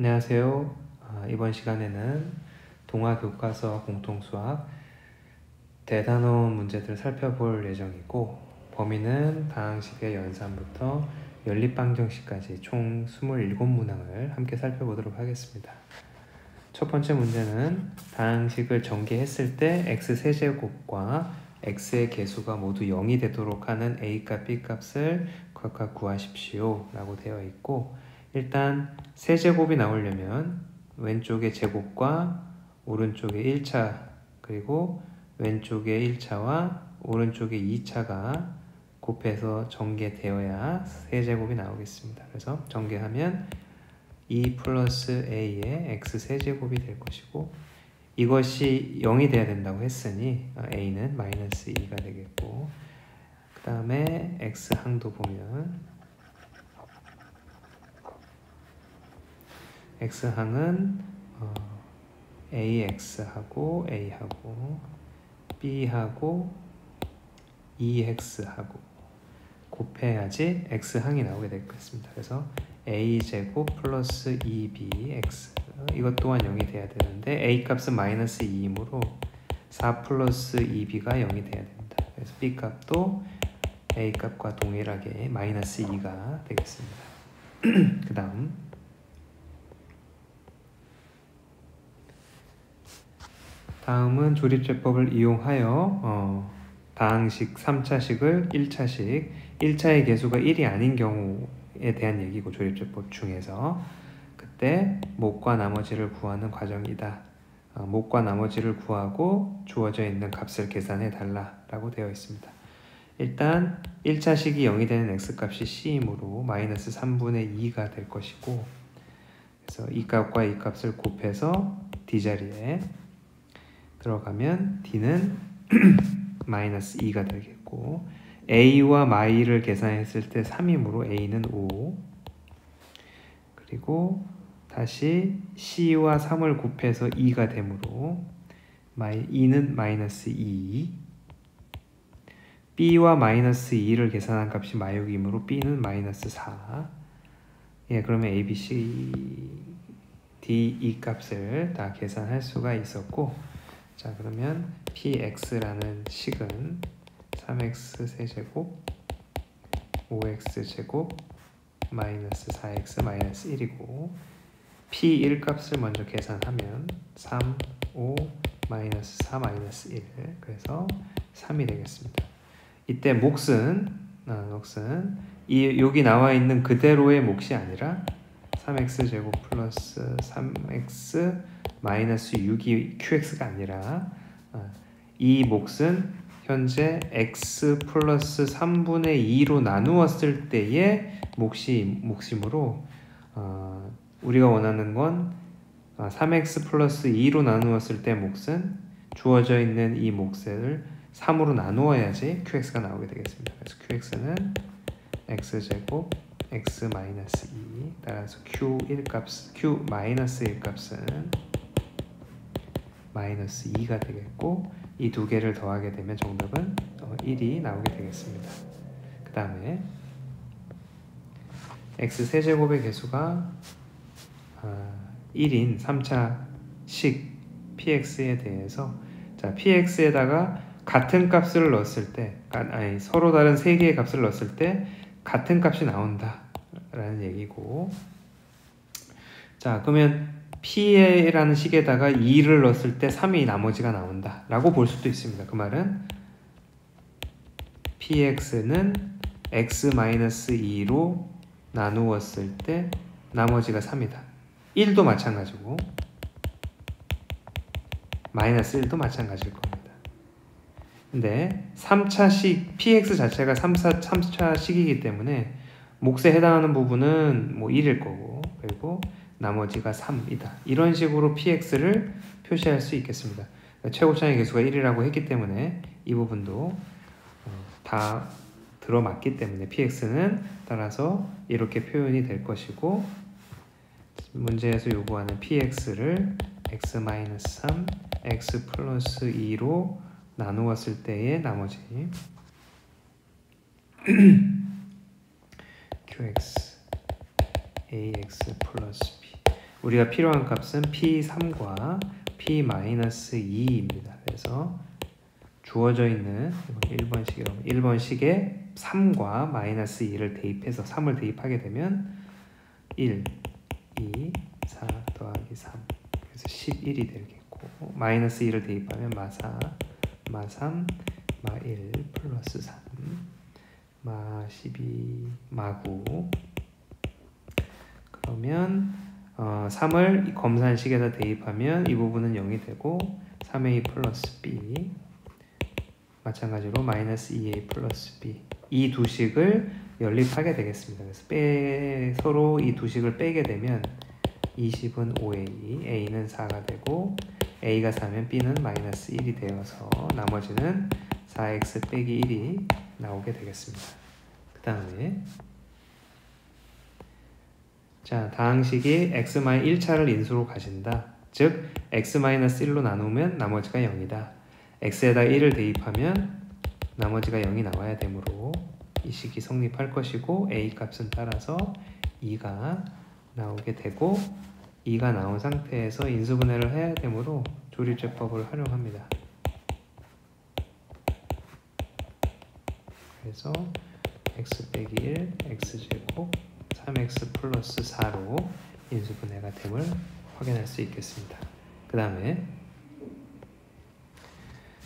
안녕하세요. 이번 시간에는 동화 교과서 공통수학 대단원 문제들을 살펴볼 예정이고, 범위는 다항식의 연산부터 연립방정식까지 총 27문항을 함께 살펴보도록 하겠습니다. 첫 번째 문제는 다항식을 전개했을 때 x세제곱과 x의 개수가 모두 0이 되도록 하는 a값, b값을 각각 구하십시오 라고 되어 있고, 일단 세제곱이 나오려면 왼쪽에 제곱과 오른쪽에 1차, 그리고 왼쪽에 1차와 오른쪽에 2차가 곱해서 전개되어야 세제곱이 나오겠습니다. 그래서 전개하면 2 플러스 a의 x세제곱이 될 것이고, 이것이 0이 돼야 된다고 했으니 a는 마이너스 2가 되겠고, 그 다음에 x항도 보면 x항은 ax하고 a하고 b하고 2x하고 곱해야지 x항이 나오게 될 것입니다. 그래서 a제곱 플러스 2bx, 이것 또한 0이 돼야 되는데 a값은 마이너스 2이므로 4 플러스 2b가 0이 돼야 됩니다. 그래서 b값도 a값과 동일하게 마이너스 2가 되겠습니다. 그 다음은 조립제법을 이용하여 다항식 3차식을 1차식, 1차의 개수가 1이 아닌 경우에 대한 얘기고, 조립제법 중에서 그때 목과 나머지를 구하는 과정이다. 목과 나머지를 구하고 주어져 있는 값을 계산해 달라 라고 되어 있습니다. 일단 1차식이 0이 되는 x값이 c이므로 마이너스 3분의 2가 될 것이고, 그래서 이 값과 이 값을 곱해서 d자리에 들어가면 d는 마이너스 2가 되겠고, a와 마이를 계산했을 때 3이므로 a는 5, 그리고 다시 c와 3을 곱해서 2가 되므로 2는 마이너스 2, b와 마이너스 2를 계산한 값이 마육이므로 b는 마이너스 4. 그러면 a, b, c, d, e 값을 다 계산할 수가 있었고, 자, 그러면 px라는 식은 3x 세제곱 5x 제곱 마이너스 4x 마이너스 1이고, p1 값을 먼저 계산하면 3, 5, 마이너스 4, 마이너스 1, 그래서 3이 되겠습니다. 이때 몫은 여기 나와 있는 그대로의 몫이 아니라 3x 제곱 플러스 3x 마이너스 6이 qx가 아니라 이 몫은 현재 x 플러스 3분의 2로 나누었을 때의 몫이므로 우리가 원하는 건 3x 플러스 2로 나누었을 때 몫은 주어져 있는 이 몫을 3으로 나누어야지 qx가 나오게 되겠습니다. 그래서 qx는 x제곱 x 마이너스 2, 따라서 q 마이너스 1 값은 마이너스 2가 되겠고, 이 두 개를 더하게 되면 정답은 1이 나오게 되겠습니다. 그 다음에 x세제곱의 개수가 1인 3차식 px에 대해서, 자, px에다가 같은 값을 넣었을 때, 서로 다른 세 개의 값을 넣었을 때 같은 값이 나온다 라는 얘기고, 자, 그러면 p라는 식에다가 2를 넣었을 때 3이 나머지가 나온다 라고 볼 수도 있습니다. 그 말은 px는 x-2로 나누었을 때 나머지가 3이다. 1도 마찬가지고 마이너스 1도 마찬가지일 겁니다. 근데 3차식 px 자체가 3차식이기 때문에 몫에 해당하는 부분은 1일 거고, 그리고 나머지가 3이다. 이런 식으로 px를 표시할 수 있겠습니다. 최고차의 개수가 1이라고 했기 때문에 이 부분도 다 들어맞기 때문에 px는 따라서 이렇게 표현이 될 것이고, 문제에서 요구하는 px를 x-3, x 플러스 2로 나누었을 때의 나머지 qx ax 플러스 b, 우리가 필요한 값은 P3과 P-2입니다. 그래서 주어져 있는 1번식이라고 1번식에 3과 마이너스 2를 대입해서 3을 대입하게 되면 1, 2, 4 더하기 3 그래서 11이 되겠고 마이너스 2를 대입하면 마4, 마3, 마1 플러스 3 마12, 마9 그러면 3을 검산식에다 대입하면 이 부분은 0이 되고 3a 플러스 b 마찬가지로 마이너스 2a 플러스 b 이 두 식을 연립하게 되겠습니다. 그래서 서로 이 두 식을 빼게 되면 20은 5a, a는 4가 되고 a가 4면 b는 마이너스 1이 되어서 나머지는 4x 빼기 1이 나오게 되겠습니다. 그 다음에 자, 다항식이 x-1차를 인수로 가진다. 즉 x-1로 나누면 나머지가 0이다. x에다 1을 대입하면 나머지가 0이 나와야 되므로 이 식이 성립할 것이고 a 값은 따라서 2가 나오게 되고 2가 나온 상태에서 인수분해를 해야 되므로 조립제법을 활용합니다. 그래서 x 빼기 1, x제곱 3x 플러스 4로 인수분해가 됨을 확인할 수 있겠습니다. 그 다음에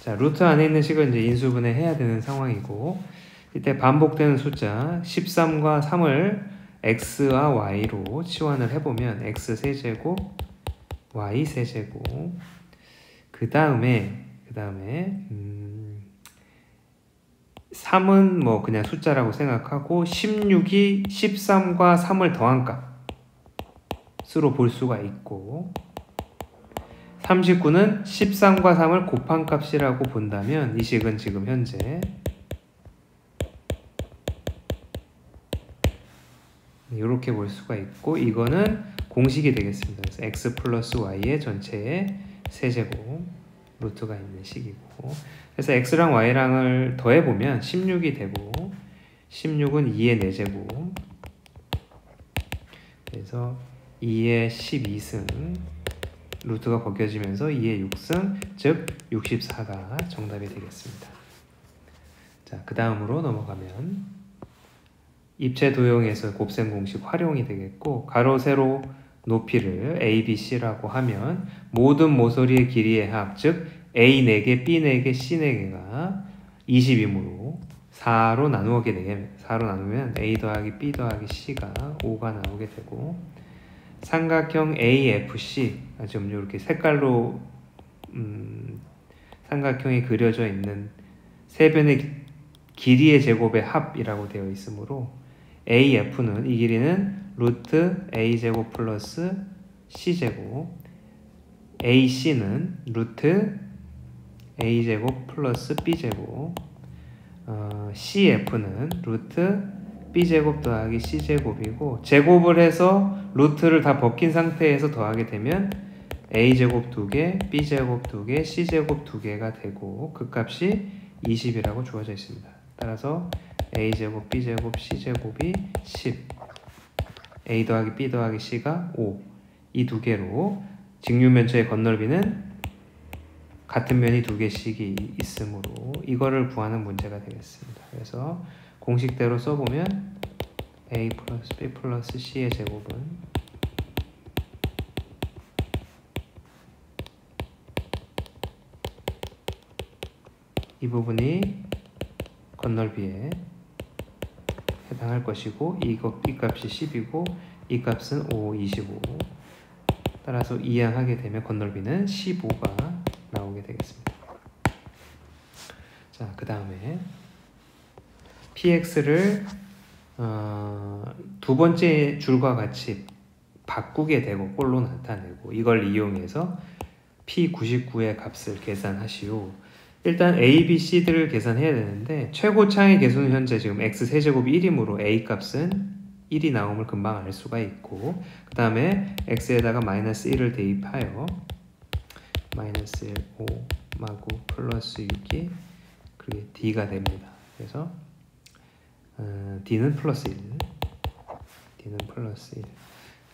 자, 루트 안에 있는 식을 이제 인수분해 해야 되는 상황이고 이때 반복되는 숫자 13과 3을 x와 y로 치환을 해보면 x 세제곱, y 세제곱 그 다음에 3은 뭐 그냥 숫자라고 생각하고 16이 13과 3을 더한 값으로 볼 수가 있고 39는 13과 3을 곱한 값이라고 본다면 이 식은 지금 현재 이렇게 볼 수가 있고 이거는 공식이 되겠습니다. 그래서 x 플러스 y의 전체의 세제곱 루트가 있는 식이고 그래서 x랑 y랑을 더해보면 16이 되고 16은 2의 4제곱 그래서 2의 12승 루트가 벗겨지면서 2의 6승 즉 64가 정답이 되겠습니다. 자, 그 다음으로 넘어가면 입체 도형에서 곱셈 공식 활용이 되겠고 가로 세로 높이를 a, b, c라고 하면 모든 모서리의 길이의 합 즉 a 4개, b 4개, c 4개가 20이므로 4로 나누면 a 더하기 b 더하기 c가 5가 나오게 되고 삼각형 AFC 지금 이렇게 색깔로 삼각형이 그려져 있는 세 변의 길이의 제곱의 합이라고 되어 있으므로 AF는 이 길이는 루트 A제곱 플러스 C제곱 AC는 루트 A제곱 플러스 B제곱 CF는 루트 B제곱 더하기 C제곱이고 제곱을 해서 루트를 다 벗긴 상태에서 더하게 되면 A제곱 2개, B제곱 2개, C제곱 2개가 되고 그 값이 20이라고 주어져 있습니다. 따라서 A제곱, B제곱, C제곱이 10 A 더하기 B 더하기 C가 5 이 두 개로 직류면체의 건널비는 같은 면이 두 개씩이 있으므로 이거를 구하는 문제가 되겠습니다. 그래서 공식대로 써보면 A 플러스 B 플러스 C의 제곱은 이 부분이 건널비에 해당할 것이고 이 값이 10이고 이 값은 5, 25 따라서 이항하게 되면 건널비는 15가 나오게 되겠습니다. 자, 그 다음에 px를 두 번째 줄과 같이 바꾸게 되고 꼴로 나타내고 이걸 이용해서 p99의 값을 계산하시오. 일단 a, b, c들을 계산해야 되는데 최고차의 개수는 현재 지금 x 세제곱이 1이므로 a 값은 1이 나옴을 금방 알 수가 있고 그 다음에 x에다가 마이너스 1을 대입하여 마이너스 1, 5, 마구 플러스 6이 그게 d가 됩니다. 그래서 d는 플러스 1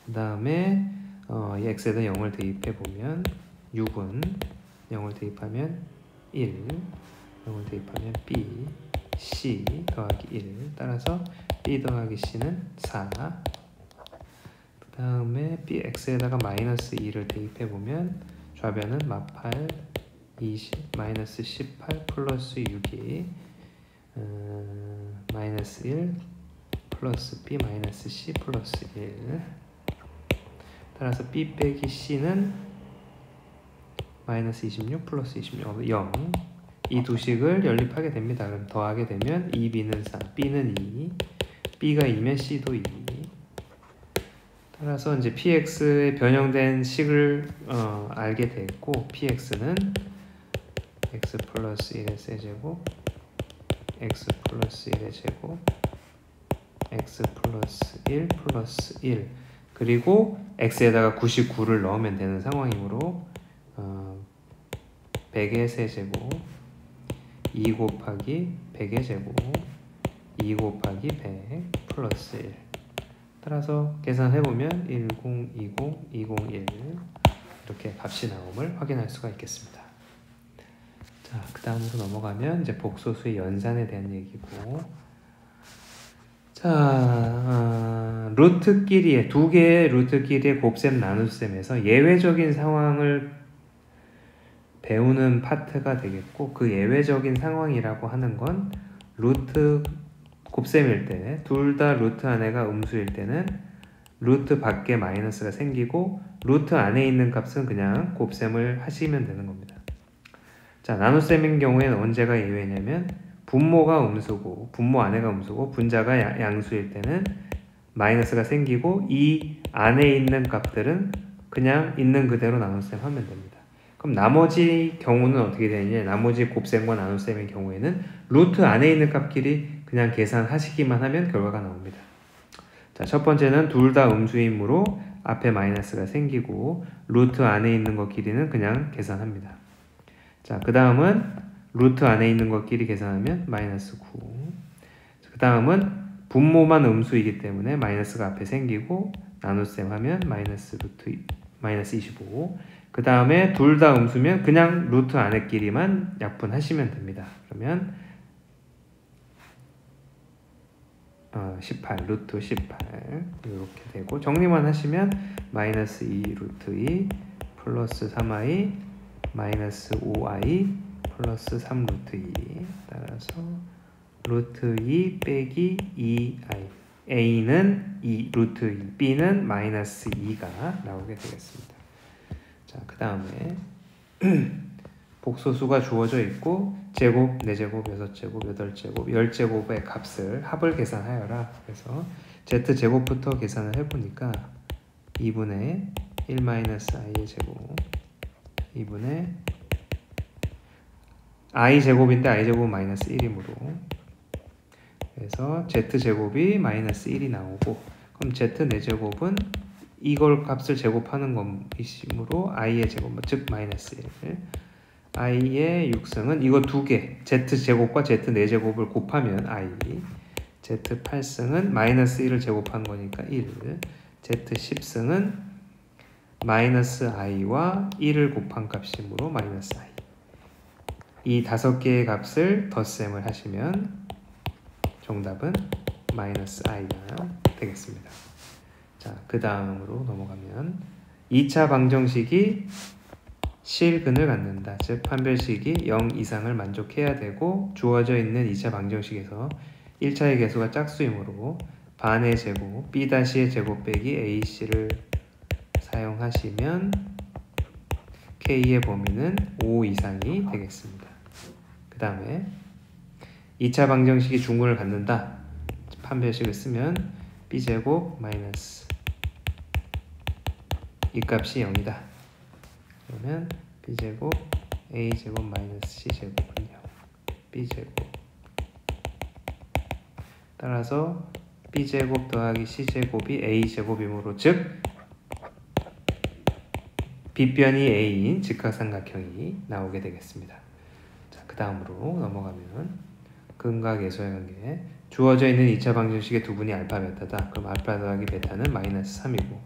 그 다음에 이 x에다 0을 대입해 보면 6은 0을 대입하면 1, 0을 대입하면 b, c 더하기 1. 따라서 b 더하기 c는 4. 그 다음에 x에다가 마이너스 2를 대입해 보면 좌변은 마팔 20, 마이너스 18 플러스 6이 마이너스 1 플러스 b 마이너스 c 플러스 1. 따라서 b 빼기 c는 마이너스 26 플러스 26, 0. 이 두 식을 연립하게 됩니다. 그럼 더하게 되면 2b는 4, b는 2, b가 2면 c도 2. 따라서 이제 px의 변형된 식을 알게 됐고, px는 x 플러스 1의 세제곱, x 플러스 1의 제곱, x 플러스 1 플러스 1. 그리고 x에다가 99를 넣으면 되는 상황이므로 100의 세제곱, 2 곱하기 100의 제곱, 2 곱하기 100 플러스 1. 따라서 계산해보면 10, 20, 201 이렇게 값이 나옴을 확인할 수가 있겠습니다. 자, 그 다음으로 넘어가면 이제 복소수의 연산에 대한 얘기고, 자, 루트끼리의 두 개의 루트끼리의 곱셈 나눗셈에서 예외적인 상황을 배우는 파트가 되겠고, 그 예외적인 상황이라고 하는 건 루트 곱셈일 때, 둘 다 루트 안에가 음수일 때는 루트 밖에 마이너스가 생기고 루트 안에 있는 값은 그냥 곱셈을 하시면 되는 겁니다. 자, 나눗셈인 경우에는 언제가 예외냐면 분모가 음수고 분모 안에가 음수고 분자가 양수일 때는 마이너스가 생기고 이 안에 있는 값들은 그냥 있는 그대로 나눗셈 하면 됩니다. 그럼 나머지 경우는 어떻게 되느냐, 나머지 곱셈과 나눗셈의 경우에는 루트 안에 있는 값끼리 그냥 계산하시기만 하면 결과가 나옵니다. 자, 첫 번째는 둘 다 음수이므로 앞에 마이너스가 생기고 루트 안에 있는 것끼리는 그냥 계산합니다. 자, 그 다음은 루트 안에 있는 것끼리 계산하면 마이너스 9. 그 다음은 분모만 음수이기 때문에 마이너스가 앞에 생기고 나눗셈 하면 마이너스 25. 그 다음에 둘 다 음수면 그냥 루트 안에끼리만 약분하시면 됩니다. 그러면 18, 루트 18 이렇게 되고, 정리만 하시면 마이너스 2 루트 2 플러스 3i 마이너스 5i 플러스 3 루트 2. 따라서 루트 2 빼기 2i, a는 2 루트 2, b는 마이너스 2가 나오게 되겠습니다. 자, 그 다음에 복소수가 주어져 있고 제곱, 4제곱, 6제곱, 8제곱, 10제곱의 값을 합을 계산하여라. 그래서 z제곱부터 계산을 해보니까 2분의 1-i의 제곱, 2분의 i제곱인데 i제곱은 마이너스 1이므로, 그래서 z제곱이 마이너스 1이 나오고, 그럼 z 4제곱은 이걸 값을 제곱하는 것이므로 i의 제곱, 즉 마이너스 1. i의 6승은 이거 두 개, z제곱과 z 4제곱을 곱하면 i, z 8승은 마이너스 1을 제곱한 거니까 1, z 10승은 마이너스 i와 1을 곱한 값이므로 마이너스 i. 이 5개의 값을 덧셈을 하시면 정답은 마이너스 i가 되겠습니다. 자, 그 다음으로 넘어가면 2차 방정식이 실근을 갖는다. 즉 판별식이 0 이상을 만족해야 되고, 주어져 있는 2차 방정식에서 1차의 개수가 짝수이므로 반의 제곱, b-의 제곱 빼기 ac를 사용하시면 k의 범위는 5 이상이 되겠습니다. 그 다음에 2차 방정식이 중근을 갖는다. 판별식을 쓰면 b제곱 마이너스 이 값이 0이다. 그러면 b제곱 a제곱 마이너스 c제곱은 0, b제곱. 따라서 b제곱 더하기 c제곱이 a제곱이므로, 즉 빗변이 a인 직각삼각형이 나오게 되겠습니다. 자, 그 다음으로 넘어가면 근과 계수의 관계. 주어져 있는 2차 방정식의 두 분이 알파 베타다. 그럼 알파 더하기 베타는 마이너스 3이고,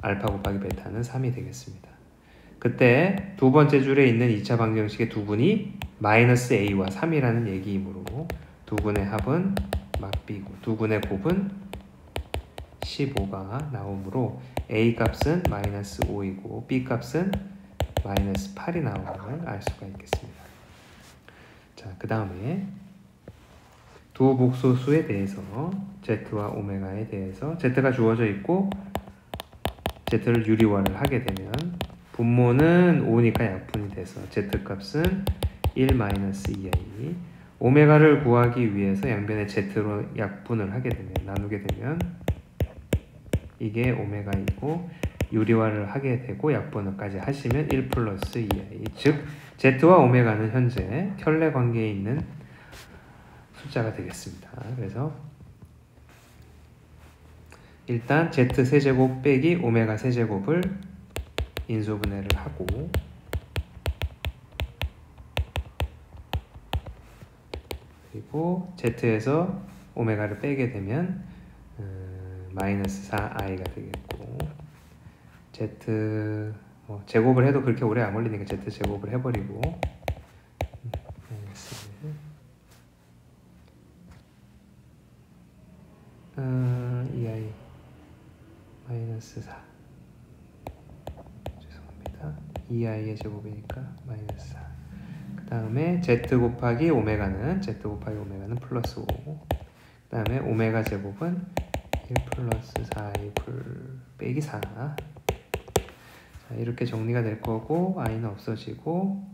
알파 곱하기 베타는 3이 되겠습니다. 그때 두 번째 줄에 있는 2차 방정식의 두분이 마이너스 a와 3이라는 얘기이므로 두분의 합은 막비고 두분의 곱은 15가 나오므로 a 값은 마이너스 5이고 b 값은 마이너스 8이 나오는 걸 알 수가 있겠습니다. 자, 그 다음에 두 복소수에 대해서 z와 오메가에 대해서 z가 주어져 있고 z를 유리화를 하게 되면 분모는 5니까 약분이 돼서 z값은 1-2i 오메가를 구하기 위해서 양변에 z로 약분을 하게 되면 나누게 되면 이게 오메가이고 유리화를 하게 되고 약분을까지 하시면 1+2i 즉 z와 오메가는 현재 켤레 관계에 있는 숫자가 되겠습니다. 그래서 일단 z 세제곱 빼기 오메가 세제곱을 인수분해를 하고 그리고 z에서 오메가를 빼게 되면 마이너스 4i가 되겠고 z 제곱을 해도 그렇게 오래 안 걸리니까 z 제곱을 해버리고 마이너스 2i 마이너스 4 죄송합니다. 2i의 제곱이니까 마이너스 4 그 다음에 z 곱하기 오메가는 플러스 5 그 다음에 오메가 제곱은 1+4i 빼기 4 자, 이렇게 정리가 될 거고 i는 없어지고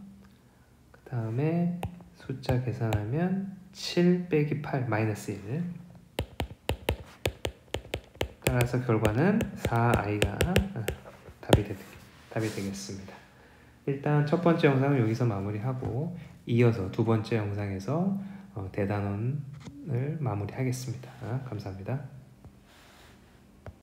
그 다음에 숫자 계산하면 7 빼기 8 마이너스 1 따라서 결과는 4i가 답이 되겠습니다. 일단 첫 번째 영상은 여기서 마무리하고 이어서 두 번째 영상에서 대단원을 마무리하겠습니다. 감사합니다.